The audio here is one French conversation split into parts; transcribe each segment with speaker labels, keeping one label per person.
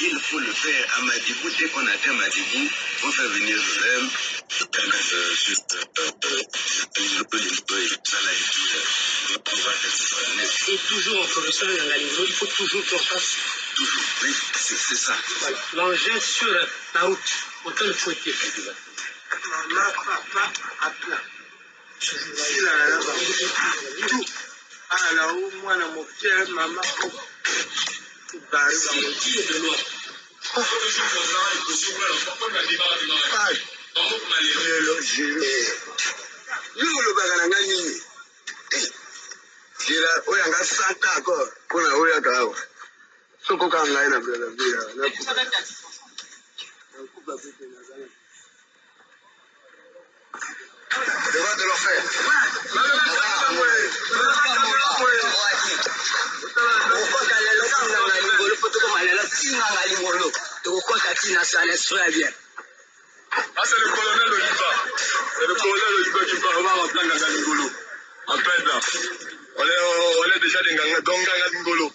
Speaker 1: Il faut le faire à Madibou. Dès qu'on atteint Madibou, on fait venir le REM. Et toujours en connaissant l'angalingo, il faut toujours qu'on fasse. Toujours, oui, c'est ça. Voilà. L'engin sur la route, autant le fouetter. Maman, papa, à plat. Tout. Alors, moi, mon père, maman, de loin. C'est le colonel Oliva. C'est le colonel Oliva qui peut avoir un plan Ngangolo. En fait, là, on est déjà des Ngangolo.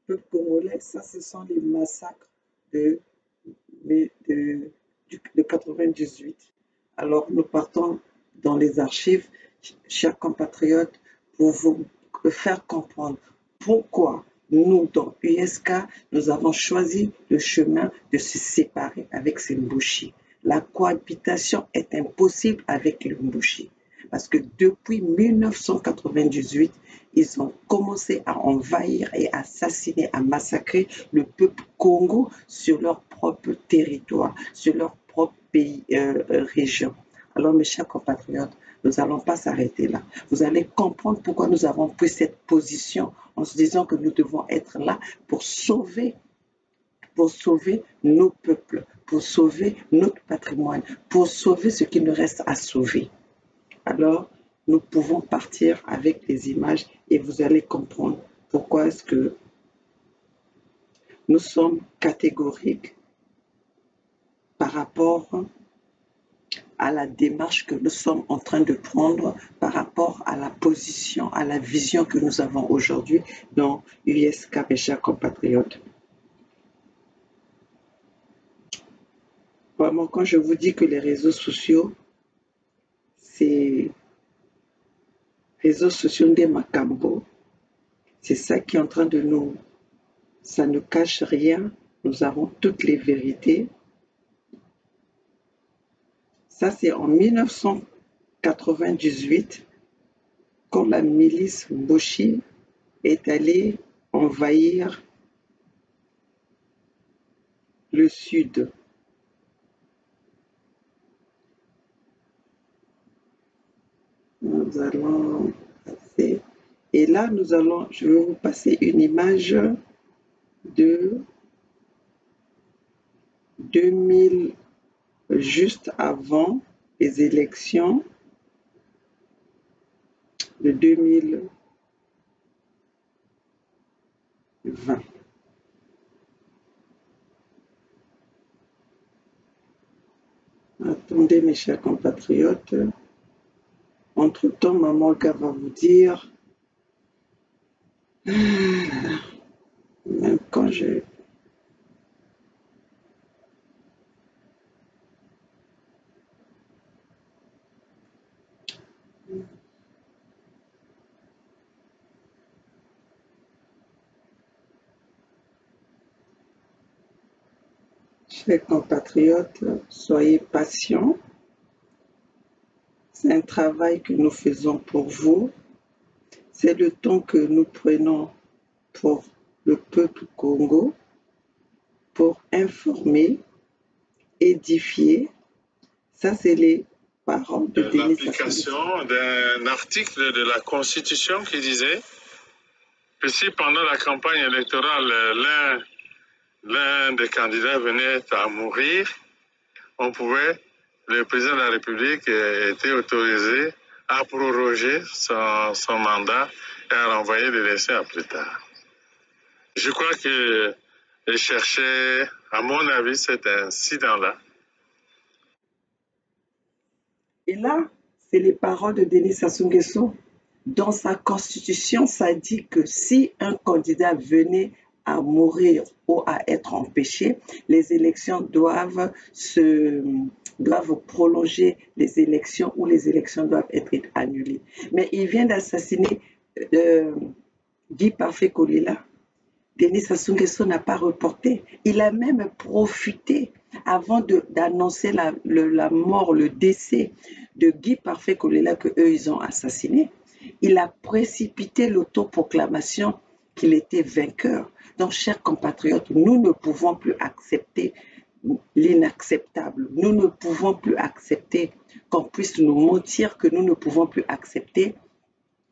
Speaker 2: Peuple congolais, ça, ce sont les massacres de 98. Alors, nous partons dans les archives, chers compatriotes, pour vous faire comprendre pourquoi nous, dans USK, nous avons choisi le chemin de se séparer avec ces Mbushi. La cohabitation est impossible avec les Mbushi. Parce que depuis 1998, ils ont commencé à envahir et assassiner, à massacrer le peuple Congo sur leur propre territoire, sur leur propre pays, région. Alors, mes chers compatriotes, nous n'allons pas s'arrêter là. Vous allez comprendre pourquoi nous avons pris cette position en se disant que nous devons être là pour sauver nos peuples, pour sauver notre patrimoine, pour sauver ce qui nous reste à sauver. Alors, nous pouvons partir avec les images et vous allez comprendre pourquoi est-ce que nous sommes catégoriques par rapport à la démarche que nous sommes en train de prendre, par rapport à la position, à la vision que nous avons aujourd'hui dans USK, mes chers compatriotes. Vraiment, quand je vous dis que les réseaux sociaux, c'est réseaux sociaux des Makambo, c'est ça qui est en train de nous... Ça ne cache rien, nous avons toutes les vérités. Ça, c'est en 1998, quand la milice Mbushi est allée envahir le sud. Nous allons passer. Et là, je vais vous passer une image de 2000, juste avant les élections de 2020. Attendez, mes chers compatriotes. Entre-temps, Maman Ga va vous dire, même quand je... Chers compatriotes, soyez patients. C'est un travail que nous faisons pour vous. C'est le temps que nous prenons pour le peuple Congo, pour informer, édifier. Ça, c'est les paroles de Denis Sassou.
Speaker 3: L'application d'un article de la Constitution qui disait que si pendant la campagne électorale, l'un des candidats venait à mourir, le président de la République était autorisé à proroger son mandat et à renvoyer l'élection à plus tard. Je crois que chercher, à mon avis, cet incident-là.
Speaker 2: Et là, c'est les paroles de Denis Sassou Nguesso. Dans sa constitution, ça dit que si un candidat venait à mourir ou à être empêché, les élections doivent prolonger les élections ou les élections doivent être annulées. Mais il vient d'assassiner Guy Parfait Kolela. Denis Sassou Nguesso n'a pas reporté. Il a même profité avant d'annoncer la mort, le décès de Guy Parfait Kolela que eux ils ont assassiné. Il a précipité l'autoproclamation qu'il était vainqueur. Donc, chers compatriotes, nous ne pouvons plus accepter l'inacceptable. Nous ne pouvons plus accepter qu'on puisse nous mentir, que nous ne pouvons plus accepter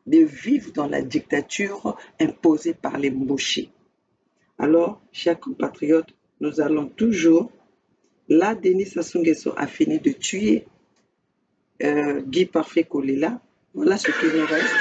Speaker 2: de vivre dans la dictature imposée par les Mboshi. Alors, chers compatriotes, nous allons toujours... Là, Denis Sassou Nguesso a fini de tuer Guy Parfait Kolela. Voilà ce qu'il nous reste.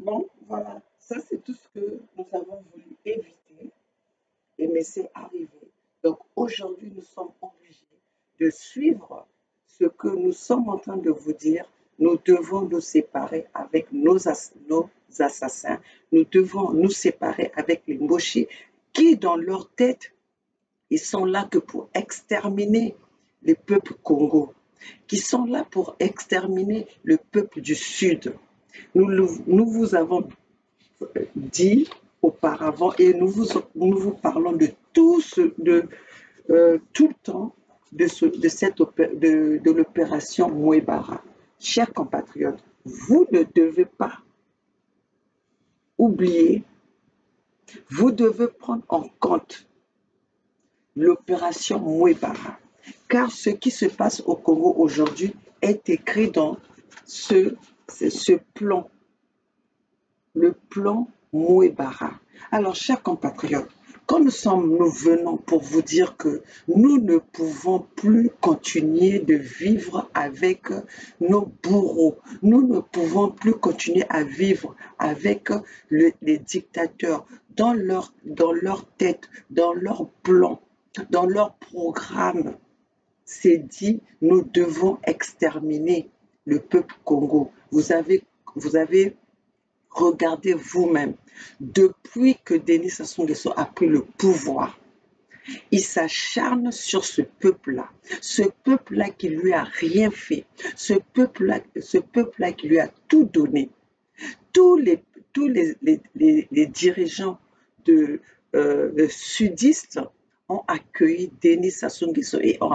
Speaker 2: Bon, voilà, ça c'est tout ce que nous avons voulu éviter, mais c'est arrivé. Donc aujourd'hui, nous sommes obligés de suivre ce que nous sommes en train de vous dire. Nous devons nous séparer avec nos assassins. Nous devons nous séparer avec les Mboshi qui, dans leur tête, ils sont là que pour exterminer le peuple Congo, qui sont là pour exterminer le peuple du Sud. Nous vous avons dit auparavant et nous vous parlons de tout le temps de l'opération Mouebara. Chers compatriotes, vous ne devez pas oublier, vous devez prendre en compte l'opération Mouebara, car ce qui se passe au Congo aujourd'hui est écrit dans ce plan, le plan Mouebara. Alors, chers compatriotes, quand nous venons pour vous dire que nous ne pouvons plus continuer de vivre avec nos bourreaux, nous ne pouvons plus continuer à vivre avec les dictateurs dans leur tête, dans leur plan, dans leur programme. C'est dit, nous devons exterminer le peuple Congo. Vous avez regardé vous-même, depuis que Denis Sassou Nguesso a pris le pouvoir, il s'acharne sur ce peuple-là qui lui a rien fait, ce peuple-là qui lui a tout donné. Tous les dirigeants sudistes ont accueilli Denis Sassou Nguesso et ont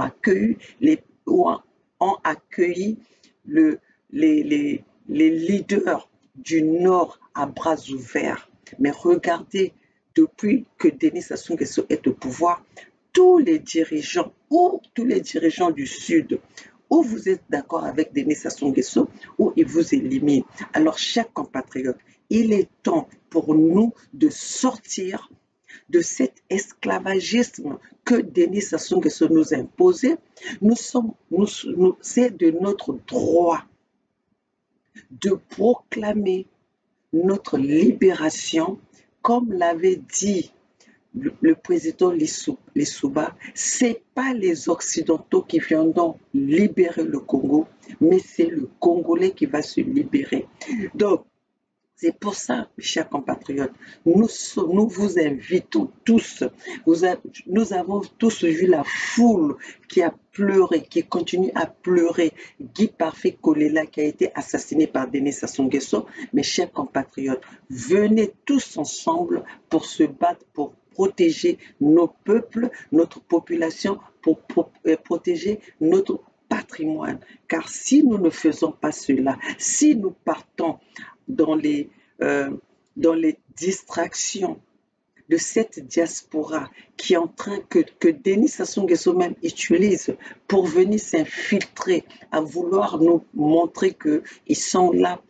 Speaker 2: accueilli les leaders du Nord à bras ouverts. Mais regardez, depuis que Denis Sassou Nguesso est au pouvoir, tous les dirigeants du Sud, ou vous êtes d'accord avec Denis Sassou Nguesso, ou ils vous éliminent. Alors, chers compatriotes, il est temps pour nous de sortir de cet esclavagisme que Denis Sassou Nguesso nous a imposé. C'est de notre droit de proclamer notre libération, comme l'avait dit le président Lissouba. C'est pas les Occidentaux qui viendront libérer le Congo, mais c'est le Congolais qui va se libérer. Donc, c'est pour ça, mes chers compatriotes, nous vous invitons tous. Nous avons tous vu la foule qui a pleuré, qui continue à pleurer. Guy Parfait Kolela qui a été assassiné par Denis Sassou Nguesso. Mes chers compatriotes, venez tous ensemble pour se battre, pour protéger nos peuples, notre population, pour protéger notre patrimoine. Car si nous ne faisons pas cela, si nous partons dans les distractions de cette diaspora qui est en train que Denis Sassou Nguesso même utilise pour venir s'infiltrer, à vouloir nous montrer qu'ils sont là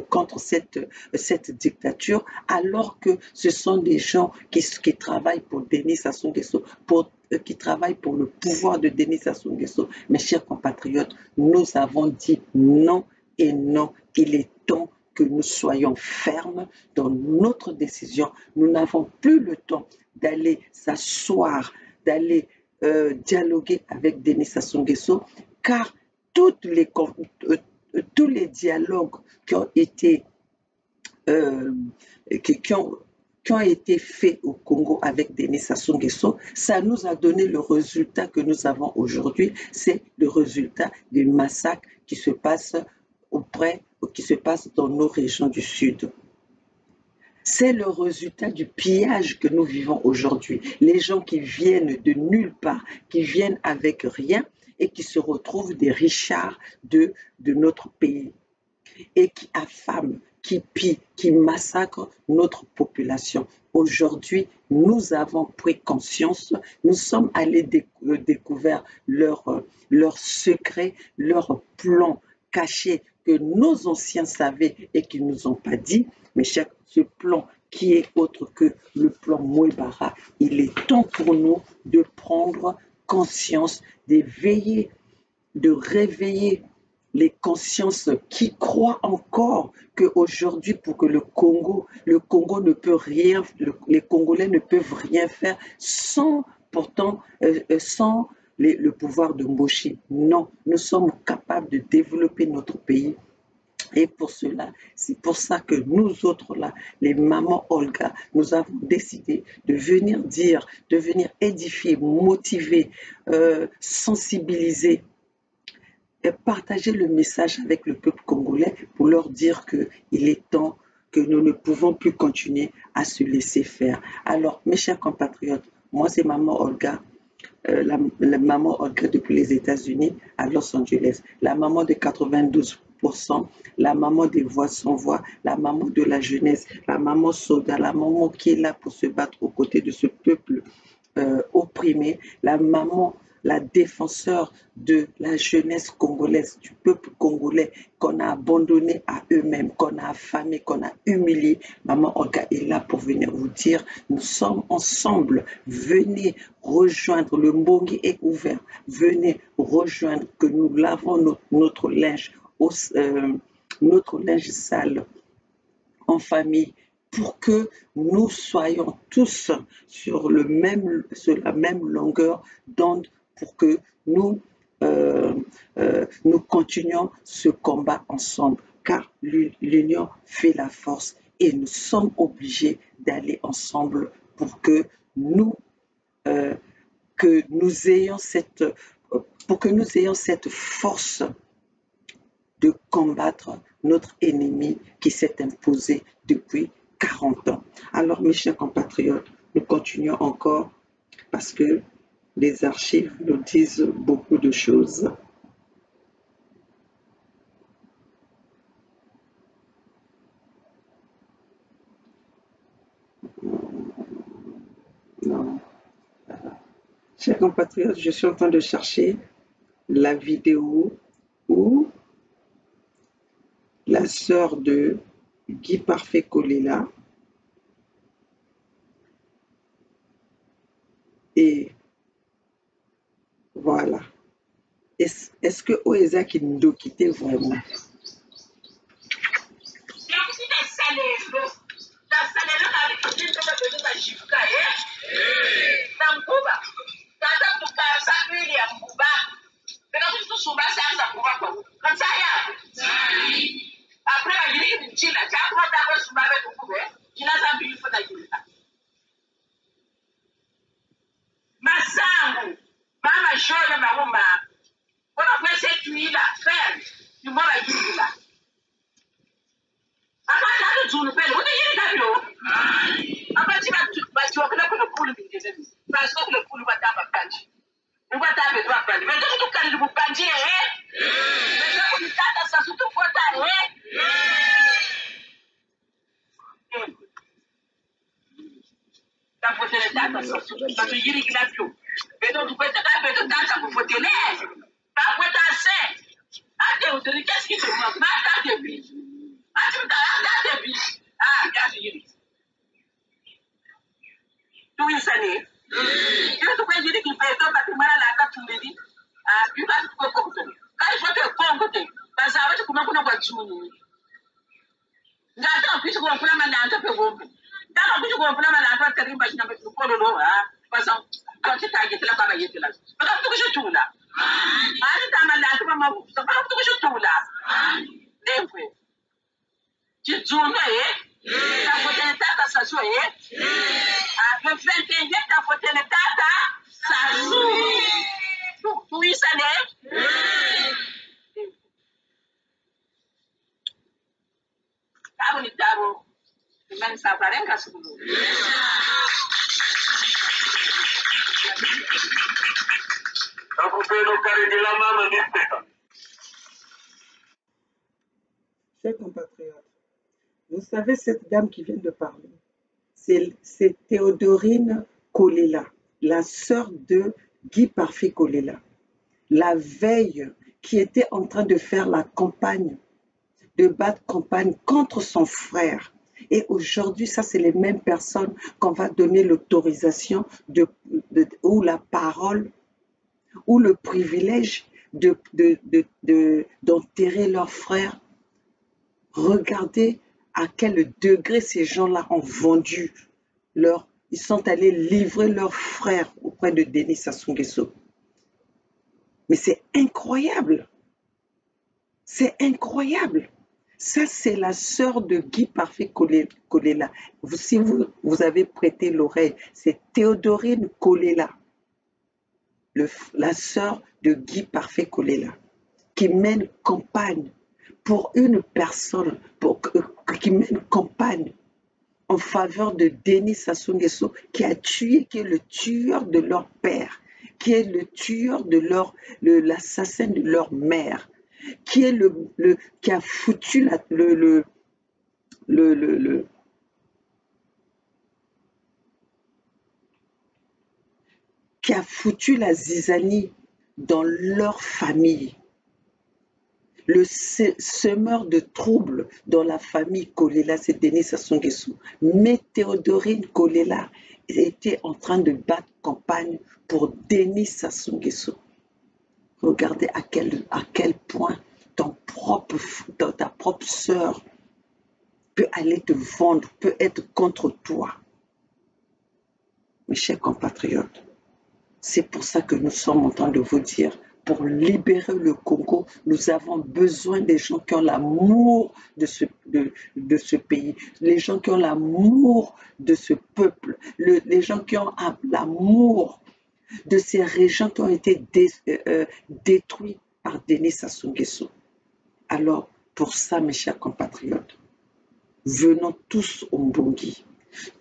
Speaker 2: contre cette dictature, alors que ce sont des gens qui travaillent pour Denis Sassou Nguesso, qui travaillent pour le pouvoir de Denis Sassou Nguesso. Mes chers compatriotes, nous avons dit non et non. Il est temps que nous soyons fermes dans notre décision. Nous n'avons plus le temps d'aller s'asseoir, d'aller dialoguer avec Denis Sassou Nguesso, car tous les dialogues qui ont été faits au Congo avec Denis Sassou Nguesso, ça nous a donné le résultat que nous avons aujourd'hui. C'est le résultat du massacre qui se passe dans nos régions du Sud. C'est le résultat du pillage que nous vivons aujourd'hui. Les gens qui viennent de nulle part, qui viennent avec rien et qui se retrouvent des richards de notre pays et qui affament, qui pillent, qui massacrent notre population. Aujourd'hui, nous avons pris conscience, nous sommes allés découvrir leurs secrets, leurs plans cachés que nos anciens savaient et qu'ils ne nous ont pas dit. Mais ce plan qui est autre que le plan Mouebara, il est temps pour nous de prendre conscience, d'éveiller, de réveiller les consciences qui croient encore qu'aujourd'hui, pour que le Congo ne peut rien, les Congolais ne peuvent rien faire sans le pouvoir de Mboshi. Non, nous sommes capables de développer notre pays. Et pour cela, c'est pour ça que nous autres là, les mamans Olga, nous avons décidé de venir dire, de venir édifier, motiver, sensibiliser, et partager le message avec le peuple congolais pour leur dire qu'il est temps que nous ne pouvons plus continuer à se laisser faire. Alors, mes chers compatriotes, moi c'est Maman Olga, la maman Olga depuis les États-Unis à Los Angeles, la maman de 92%, la maman des voix sans voix, la maman de la jeunesse, la maman soldat, la maman qui est là pour se battre aux côtés de ce peuple opprimé, la maman, la défenseur de la jeunesse congolaise, du peuple congolais qu'on a abandonné à eux-mêmes, qu'on a affamé, qu'on a humilié. Maman Olga est là pour venir vous dire, nous sommes ensemble, venez rejoindre, le Mbongi est ouvert, venez rejoindre, que nous lavons notre linge, notre linge sale en famille, pour que nous soyons tous sur la même longueur d'onde, pour que nous continuions ce combat ensemble, car l'union fait la force et nous sommes obligés d'aller ensemble pour que nous ayons cette force de combattre notre ennemi qui s'est imposé depuis 40 ans. Alors, mes chers compatriotes, nous continuons encore parce que les archives nous disent beaucoup de choses. Non. Chers compatriotes, je suis en train de chercher la vidéo où la sœur de Guy Parfait Kolela et voilà. Est-ce que Oeza qui nous quittait vraiment? Chers compatriotes, vous savez cette dame qui vient de parler, c'est Théodorine Kolela, la sœur de Guy Parfait Kolela, la veille qui était en train de faire la campagne, de battre campagne contre son frère. Et aujourd'hui, ça c'est les mêmes personnes qu'on va donner l'autorisation ou la parole ou le privilège d'enterrer leur frère. Regardez à quel degré ces gens-là ont vendu ils sont allés livrer leur frère auprès de Denis Sassou Nguesso. Mais c'est incroyable. C'est incroyable. Ça, c'est la sœur de Guy Parfait Kolela. Si vous avez prêté l'oreille, c'est Théodorine Kolela, la sœur de Guy Parfait Kolela, qui mène campagne pour une personne qui mène campagne en faveur de Denis Sassou Nguesso, qui a tué, qui est le tueur de leur père, qui est le tueur de l'assassin de leur mère, qui est qui a foutu qui a foutu la zizanie dans leur famille. Le semeur de troubles dans la famille Kolela, c'est Denis Sassou Nguesso. Mais Théodorine Kolela était en train de battre campagne pour Denis Sassou Nguesso. Regardez à quel point ta propre sœur peut aller te vendre, peut être contre toi. Mes chers compatriotes, c'est pour ça que nous sommes en train de vous dire, pour libérer le Congo, nous avons besoin des gens qui ont l'amour de ce pays, les gens qui ont l'amour de ce peuple, les gens qui ont l'amour de ces régions qui ont été détruites par Denis Sassou Nguesso. Alors, pour ça, mes chers compatriotes, venons tous au Mbongi.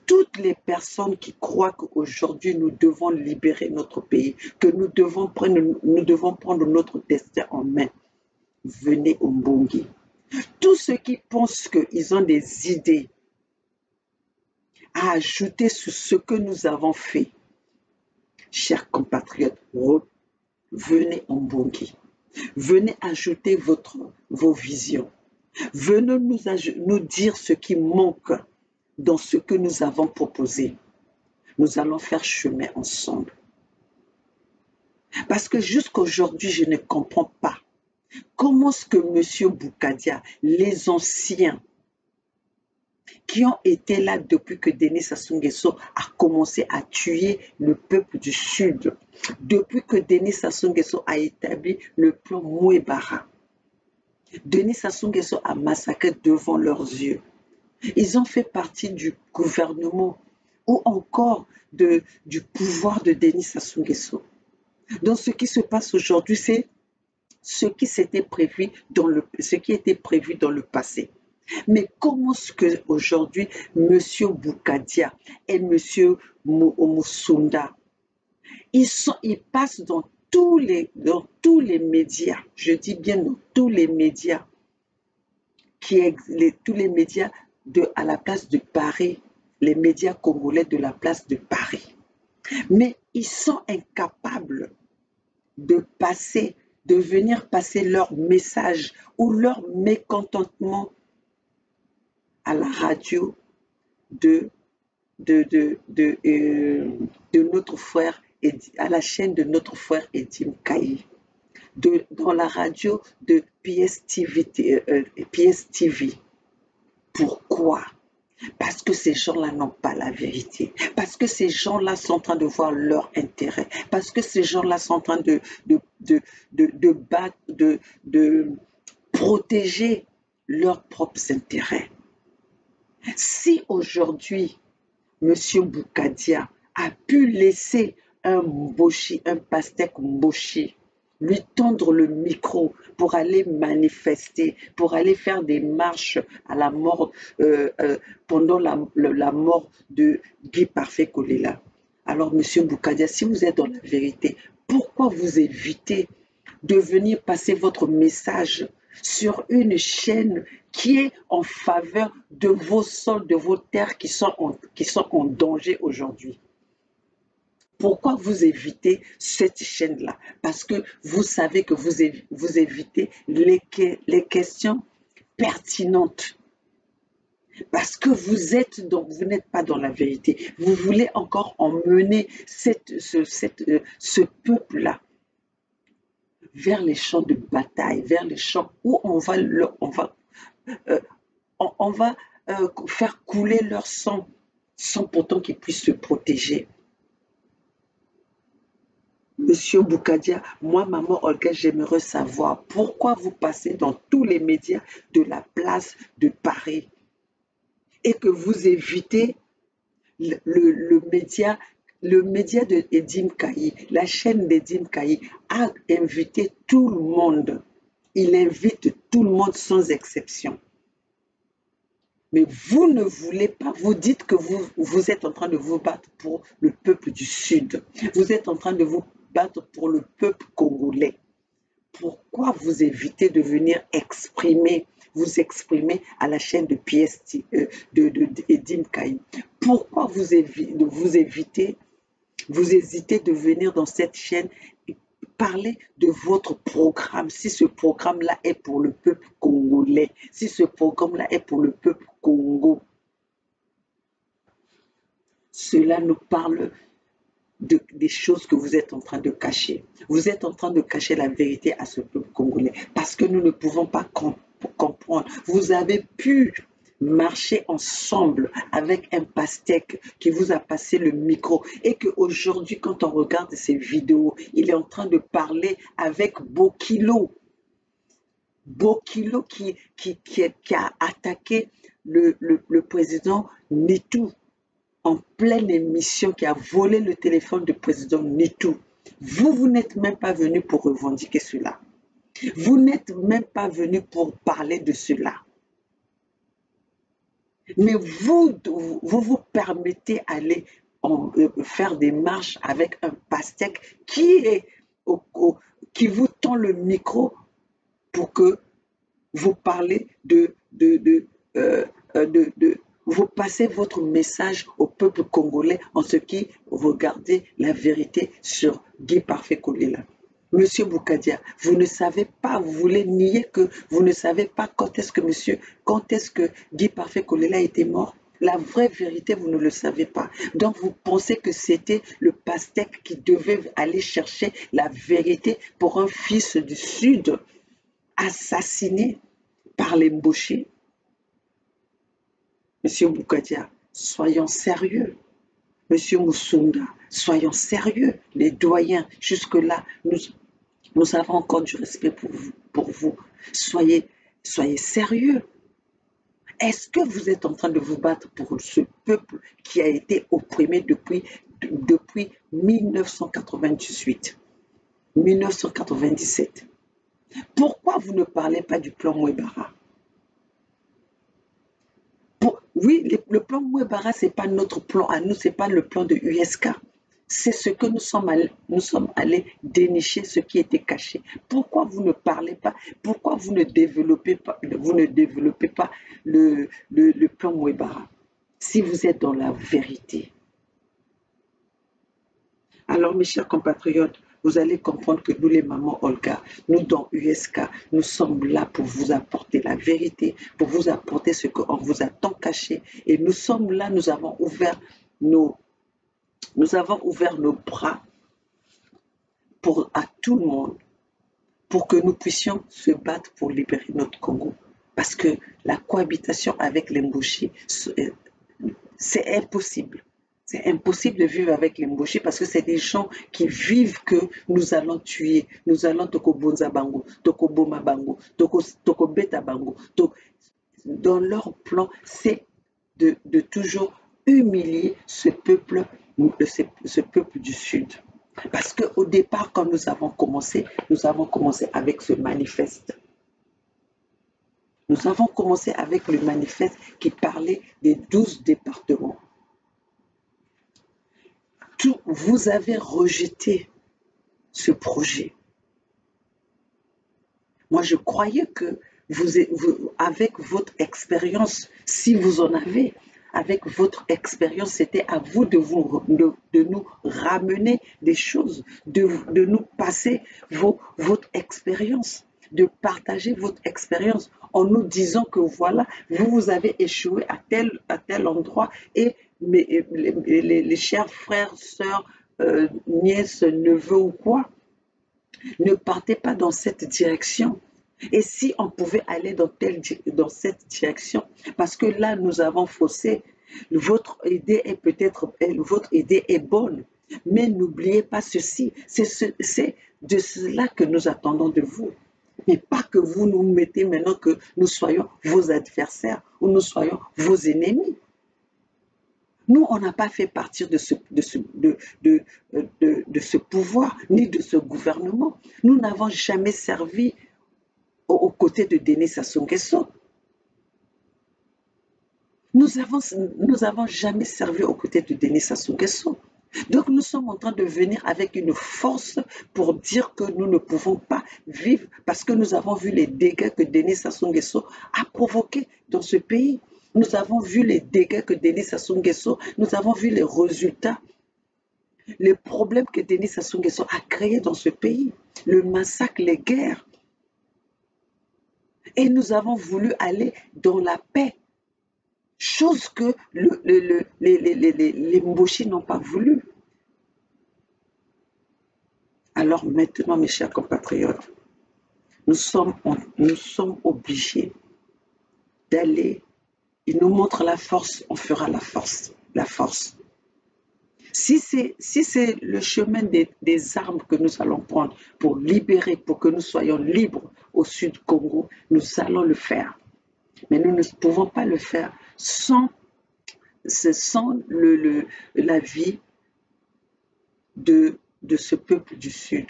Speaker 2: Toutes les personnes qui croient qu'aujourd'hui nous devons libérer notre pays, que nous devons prendre notre destin en main, venez au Mbongi. Tous ceux qui pensent qu'ils ont des idées à ajouter sur ce que nous avons fait, chers compatriotes, venez au Mbongi. Venez ajouter vos visions. Venez nous dire ce qui manque dans ce que nous avons proposé. Nous allons faire chemin ensemble. Parce que jusqu'aujourd'hui, je ne comprends pas comment est-ce que M. Boukadia, les anciens qui ont été là depuis que Denis Sassou Nguesso a commencé à tuer le peuple du Sud, depuis que Denis Sassou Nguesso a établi le plan Mouébara, Denis Sassou Nguesso a massacré devant leurs yeux. Ils ont fait partie du gouvernement ou encore du pouvoir de Denis Sassou Nguesso. Donc ce qui se passe aujourd'hui, c'est ce qui était prévu dans le passé. Mais comment est-ce qu'aujourd'hui, M. Boukadia et M. Moussunda, ils passent dans tous les médias, je dis bien dans tous les médias, tous les médias à la place de Paris, les médias congolais de la place de Paris. Mais ils sont incapables de venir passer leur message ou leur mécontentement à la radio de notre frère, à la chaîne de notre frère Edim Kaï, dans la radio de PSTV. Pourquoi? Parce que ces gens-là n'ont pas la vérité. Parce que ces gens-là sont en train de voir leur intérêt. Parce que ces gens-là sont en train de protéger leurs propres intérêts. Si aujourd'hui, M. Boukadia a pu laisser un pastèque Mboshi, lui tendre le micro pour aller manifester, pour aller faire des marches à la mort, pendant la mort de Guy Parfait Kolela. Alors, M. Boukadia, si vous êtes dans la vérité, pourquoi vous évitez de venir passer votre message sur une chaîne qui est en faveur de vos sols, de vos terres qui sont en danger aujourd'hui? Pourquoi vous évitez cette chaîne-là? Parce que vous savez que vous évitez les questions pertinentes. Parce que vous n'êtes pas dans la vérité. Vous voulez encore emmener ce peuple-là vers les champs de bataille, vers les champs où on va faire couler leur sang sans pourtant qu'ils puissent se protéger. Monsieur Boukadia, moi, maman Olga, j'aimerais savoir pourquoi vous passez dans tous les médias de la place de Paris et que vous évitez le média de Edim Kaï, la chaîne d'Edim Kaï a invité tout le monde. il invite tout le monde sans exception. Mais vous ne voulez pas, vous dites que vous êtes en train de vous battre pour le peuple du Sud. Vous êtes en train de vous battre pour le peuple congolais. Pourquoi vous évitez de venir vous exprimer à la chaîne de PST, Edim Kaï? Pourquoi vous hésitez de venir dans cette chaîne et parler de votre programme, si ce programme-là est pour le peuple congolais, si ce programme-là est pour le peuple Congo? Cela nous parle des choses que vous êtes en train de cacher. Vous êtes en train de cacher la vérité à ce peuple congolais parce que nous ne pouvons pas comprendre. Vous avez pu marcher ensemble avec un pastèque qui vous a passé le micro et qu'aujourd'hui, quand on regarde ces vidéos, il est en train de parler avec Bokilo. Bokilo qui a attaqué le président Nitou en pleine émission, qui a volé le téléphone du président Nitou. Vous n'êtes même pas venu pour revendiquer cela. Vous n'êtes même pas venu pour parler de cela. Mais vous permettez d'aller faire des marches avec un pastèque qui vous tend le micro pour que vous parlez vous passez votre message au peuple congolais en ce qui regardez la vérité sur Guy Parfait Kolela. Monsieur Boukadia, vous ne savez pas, vous voulez nier que vous ne savez pas quand est-ce que Guy Parfait Kolela était mort? La vraie vérité, vous ne le savez pas. Donc, vous pensez que c'était le pastèque qui devait aller chercher la vérité pour un fils du Sud assassiné par les Mbouchis? Monsieur Boukadia, soyons sérieux. Monsieur Moussunda, soyons sérieux. Les doyens, jusque-là, nous avons encore du respect pour vous. Soyez sérieux. Est-ce que vous êtes en train de vous battre pour ce peuple qui a été opprimé depuis 1998, 1997? Pourquoi vous ne parlez pas du plan Mouebara? Oui, le plan Mouebara, ce n'est pas notre plan à nous, ce n'est pas le plan de USK. C'est ce que nous sommes allés dénicher, ce qui était caché. Pourquoi vous ne parlez pas? Pourquoi vous ne développez pas le plan Mouebara si vous êtes dans la vérité? Alors, mes chers compatriotes, vous allez comprendre que nous, les mamans Olga, nous dans USK, nous sommes là pour vous apporter la vérité, pour vous apporter ce qu'on vous a tant caché. Et nous sommes là, nous avons ouvert nos bras à tout le monde, pour que nous puissions se battre pour libérer notre Congo. Parce que la cohabitation avec les Mbouchis, c'est impossible. C'est impossible de vivre avec les Mbouchis parce que c'est des gens qui vivent que nous allons tuer, nous allons toko bonza bango, toko boma bango, toko beta bango. Dans leur plan, c'est de toujours humilier ce peuple du Sud. Parce qu'au départ, quand nous avons commencé avec ce manifeste. Nous avons commencé avec le manifeste qui parlait des 12 départements. Vous avez rejeté ce projet. Moi, je croyais que avec votre expérience, si vous en avez, avec votre expérience, c'était à vous de nous ramener des choses, de nous passer votre expérience, de partager votre expérience en nous disant que voilà, vous avez échoué à tel endroit et les chers frères, sœurs, nièces, neveux ou quoi, ne partez pas dans cette direction. Et si on pouvait aller dans cette direction, parce que là, nous avons faussé, votre idée est bonne, mais n'oubliez pas ceci, c'est de cela que nous attendons de vous. Mais pas que vous nous mettez maintenant que nous soyons vos adversaires ou nous soyons vos ennemis. Nous, on n'a pas fait partir de ce pouvoir, ni de ce gouvernement. Nous n'avons jamais servi aux côtés de Denis Sassou Nguesso. Nous avons jamais servi aux côtés de Denis Sassou Nguesso. Donc nous sommes en train de venir avec une force pour dire que nous ne pouvons pas vivre parce que nous avons vu les dégâts que Denis Sassou Nguesso a provoqués dans ce pays. Nous avons vu les dégâts que Denis Sassou Nguesso, nous avons vu les résultats, les problèmes que Denis Sassou Nguesso a créés dans ce pays, le massacre, les guerres. Et nous avons voulu aller dans la paix. Chose que les Mboshi n'ont pas voulu. Alors maintenant, mes chers compatriotes, nous sommes obligés d'aller. Ils nous montrent la force, on fera la force. La force. Si c'est le chemin des armes que nous allons prendre pour libérer, pour que nous soyons libres au sud du Congo, nous allons le faire. Mais nous ne pouvons pas le faire sans la vie de ce peuple du Sud.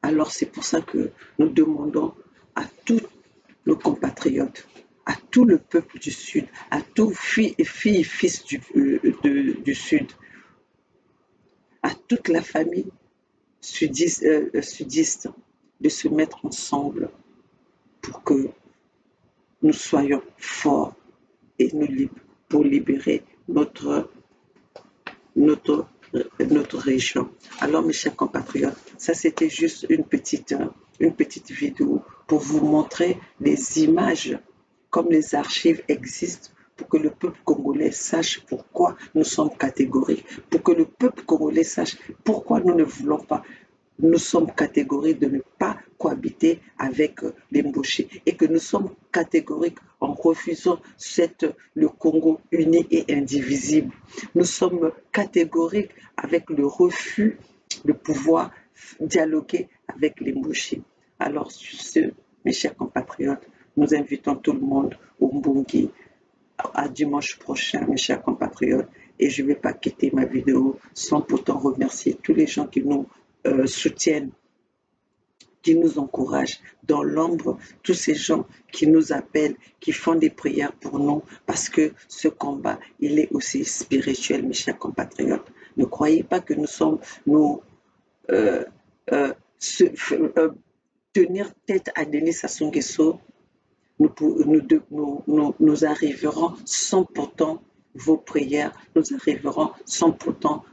Speaker 2: Alors c'est pour ça que nous demandons à tous nos compatriotes, à tout le peuple du Sud, à tous filles et fils du Sud, à toute la famille sudiste de se mettre ensemble pour que nous soyons forts et pour libérer notre région. Alors mes chers compatriotes, ça c'était juste une petite vidéo pour vous montrer les images comme les archives existent pour que le peuple congolais sache pourquoi nous sommes catégoriques, pour que le peuple congolais sache pourquoi nous ne voulons pas. Nous sommes catégoriques de ne pas cohabiter avec les Mboshi et que nous sommes catégoriques en refusant le Congo uni et indivisible. Nous sommes catégoriques avec le refus de pouvoir dialoguer avec les Mboshi. Alors sur ce, mes chers compatriotes, nous invitons tout le monde au Mbungi à dimanche prochain, mes chers compatriotes, et je ne vais pas quitter ma vidéo sans pourtant remercier tous les gens qui nous soutiennent, qui nous encouragent dans l'ombre, tous ces gens qui nous appellent, qui font des prières pour nous, parce que ce combat, il est aussi spirituel, mes chers compatriotes. Ne croyez pas que nous sommes, tenir tête à Denis Sassou Nguesso, nous arriverons sans pourtant vos prières, nous arriverons sans pourtant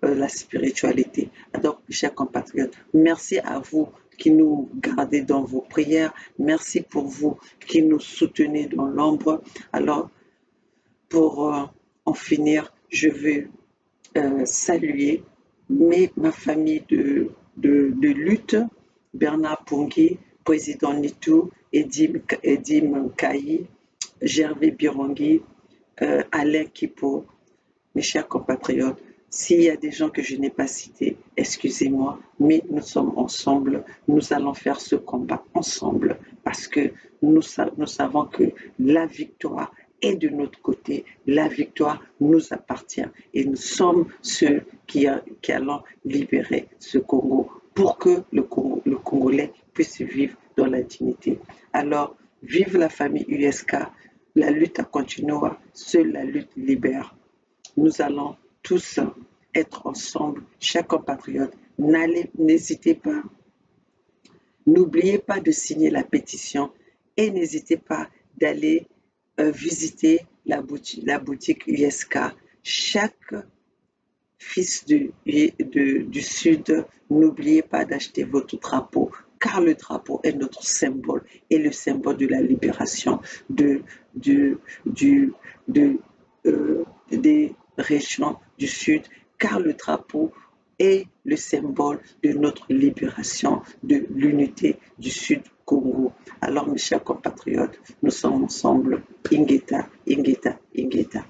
Speaker 2: la spiritualité. Donc, chers compatriotes, merci à vous qui nous gardez dans vos prières. Merci pour vous qui nous soutenez dans l'ombre. Alors, pour en finir, je veux saluer ma famille de lutte, Bernard Pungui, président Nitou, Edim Kayi, Gervais Birongui, Alain Kipo, mes chers compatriotes. S'il y a des gens que je n'ai pas cités, excusez-moi, mais nous sommes ensemble, nous allons faire ce combat ensemble parce que nous savons que la victoire est de notre côté, la victoire nous appartient et nous sommes ceux qui allons libérer ce Congo pour que le Congolais puisse vivre dans la dignité. Alors, vive la famille USK, la lutte a continué, seule la lutte libère. Nous allons tous être ensemble, chers compatriotes. N'hésitez pas, n'oubliez pas de signer la pétition et n'hésitez pas d'aller visiter la boutique USK. Chaque fils du Sud, n'oubliez pas d'acheter votre drapeau, car le drapeau est notre symbole et le symbole de la libération des régions du Sud, car le drapeau est le symbole de notre libération, de l'unité du Sud Congo. Alors mes chers compatriotes, nous sommes ensemble. Ingeta, Ingeta, Ingeta.